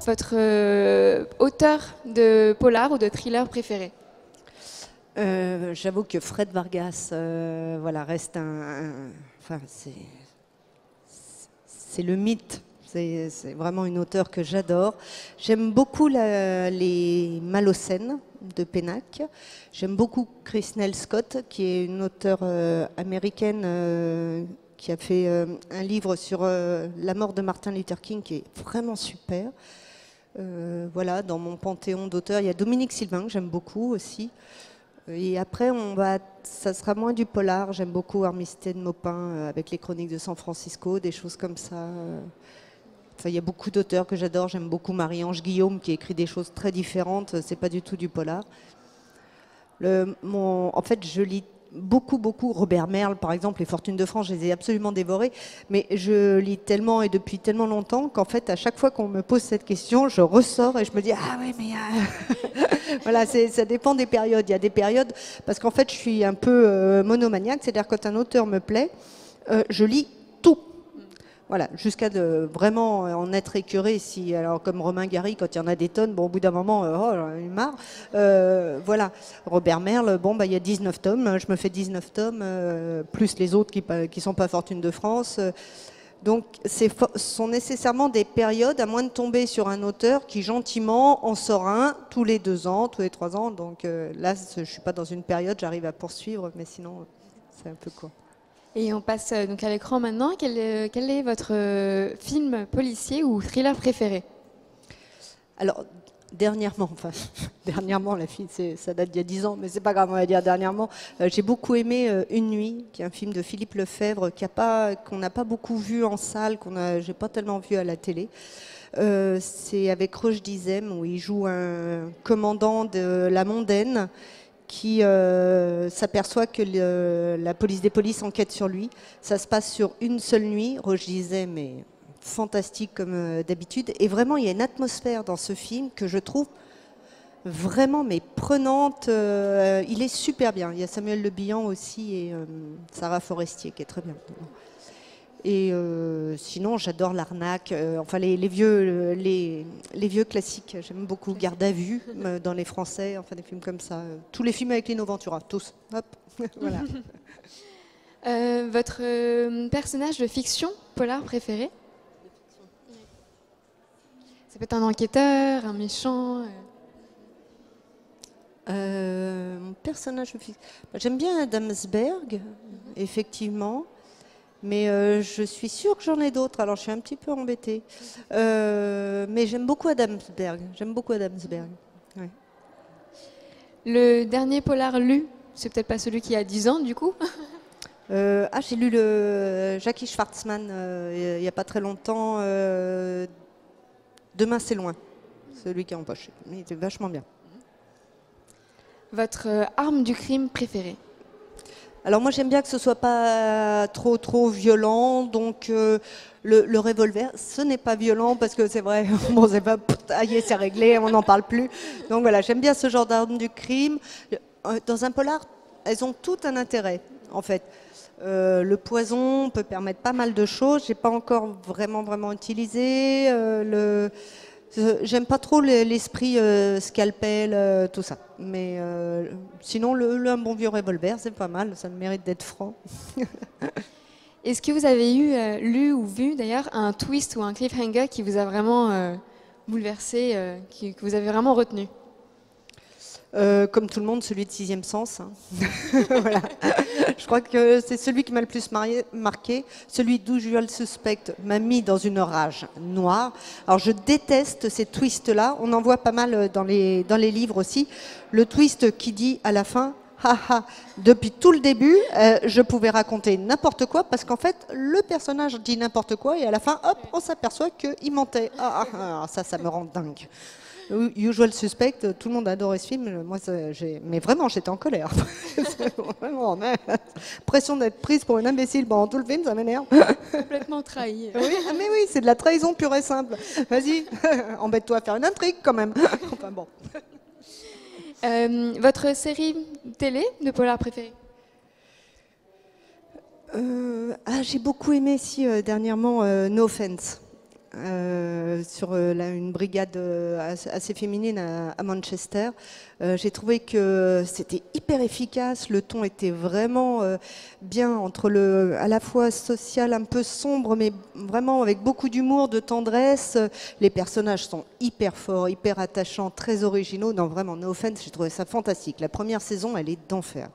Votre auteur de polar ou de thriller préféré? J'avoue que Fred Vargas, voilà, reste enfin, c'est le mythe. C'est vraiment une auteure que j'adore. J'aime beaucoup les Malocènes de Pennac. J'aime beaucoup Krysnell Scott, qui est une auteure américaine qui a fait un livre sur la mort de Martin Luther King, qui est vraiment super. Voilà, dans mon panthéon d'auteurs, il y a Dominique Sylvain, que j'aime beaucoup aussi. Et après, ça sera moins du polar. J'aime beaucoup Armistead Maupin avec les Chroniques de San Francisco, des choses comme ça. Enfin, il y a beaucoup d'auteurs que j'adore. J'aime beaucoup Marie-Ange Guillaume qui écrit des choses très différentes. C'est pas du tout du polar. En fait, je lis beaucoup Robert Merle, par exemple, Les Fortunes de France, je les ai absolument dévorées. Mais je lis tellement et depuis tellement longtemps qu'en fait, à chaque fois qu'on me pose cette question, je ressors et je me dis ah ouais, mais voilà, ça dépend des périodes. Il y a des périodes parce qu'en fait, je suis un peu monomaniaque, c'est-à-dire quand un auteur me plaît, je lis tout. Voilà, jusqu'à vraiment en être écœuré. Alors comme Romain Gary, quand il y en a des tonnes, bon, au bout d'un moment, j'en ai marre. Voilà, Robert Merle, bon, il y a 19 tomes, je me fais 19 tomes, plus les autres qui sont pas Fortune de France. Donc, ce sont nécessairement des périodes, à moins de tomber sur un auteur qui gentiment en sort un tous les 2 ans, tous les 3 ans. Donc là, je suis pas dans une période, j'arrive à poursuivre, mais sinon, c'est un peu court. Et on passe donc à l'écran maintenant. Quel est votre film policier ou thriller préféré? Alors, dernièrement, la fille, ça date d'il y a 10 ans, mais c'est pas grave, on va dire dernièrement. J'ai beaucoup aimé Une nuit, qui est un film de Philippe Lefebvre, qu'on n'a pas beaucoup vu en salle, j'ai pas tellement vu à la télé. C'est avec Roche Dizem, où il joue un commandant de la Mondaine, qui s'aperçoit que la police des polices enquête sur lui. Ça se passe sur une seule nuit. Roche Dizem est fantastique comme d'habitude. Et vraiment, il y a une atmosphère dans ce film que je trouve vraiment prenante. Il est super bien. Il y a Samuel Le Bihan aussi et Sarah Forestier qui est très bien. Et sinon, j'adore l'arnaque. Enfin, les vieux classiques. J'aime beaucoup Garde à vue dans les Français. Enfin, des films comme ça. Tous les films avec Lino Ventura, tous. Hop, voilà. Votre personnage de fiction polar préféré? Ça peut être un enquêteur, un méchant. Mon personnage de fiction. J'aime bien Adamsberg, effectivement. Mais je suis sûre que j'en ai d'autres, alors je suis un petit peu embêtée. Mais j'aime beaucoup Adamsberg. Ouais. Le dernier polar lu, c'est peut-être pas celui qui a 10 ans du coup? J'ai lu le Jackie Schwartzman il n'y a pas très longtemps. Demain c'est loin, celui qui est empoché. Il était vachement bien. Votre arme du crime préférée? Alors moi j'aime bien que ce soit pas trop violent, donc le revolver, ce n'est pas violent parce que c'est vrai, bon c'est pas, aïe c'est réglé, on n'en parle plus. Donc voilà, j'aime bien ce genre d'arme du crime. Dans un polar, elles ont tout un intérêt en fait. Le poison peut permettre pas mal de choses, j'ai pas encore vraiment utilisé. J'aime pas trop l'esprit scalpel, tout ça. Mais sinon, un bon vieux revolver, c'est pas mal. Ça mérite d'être franc. Est-ce que vous avez lu ou vu d'ailleurs un twist ou un cliffhanger qui vous a vraiment bouleversé, que vous avez vraiment retenu? Comme tout le monde, celui de Sixième Sens. Hein. Voilà. Je crois que c'est celui qui m'a le plus marqué. Celui d'Usual Suspect m'a mis dans une rage noire. Alors je déteste ces twists-là. On en voit pas mal dans les livres aussi. Le twist qui dit à la fin, haha, depuis tout le début, je pouvais raconter n'importe quoi parce qu'en fait, le personnage dit n'importe quoi et à la fin, hop, on s'aperçoit qu'il mentait. Ça me rend dingue. Usual Suspect, tout le monde a adoré ce film. Moi, mais vraiment, j'étais en colère. Vraiment, pression d'être prise pour une imbécile pendant tout le film, ça m'énerve. Complètement trahi. Oui, mais oui, c'est de la trahison pure et simple. Vas-y, embête-toi à faire une intrigue quand même. Enfin bon. Votre série télé de polar préférée? J'ai beaucoup aimé dernièrement No Offense. sur une brigade assez féminine à Manchester. J'ai trouvé que c'était hyper efficace, le ton était vraiment bien entre à la fois social, un peu sombre, mais vraiment avec beaucoup d'humour, de tendresse. Les personnages sont hyper forts, hyper attachants, très originaux. Non, vraiment, no offense, j'ai trouvé ça fantastique. La première saison, elle est d'enfer.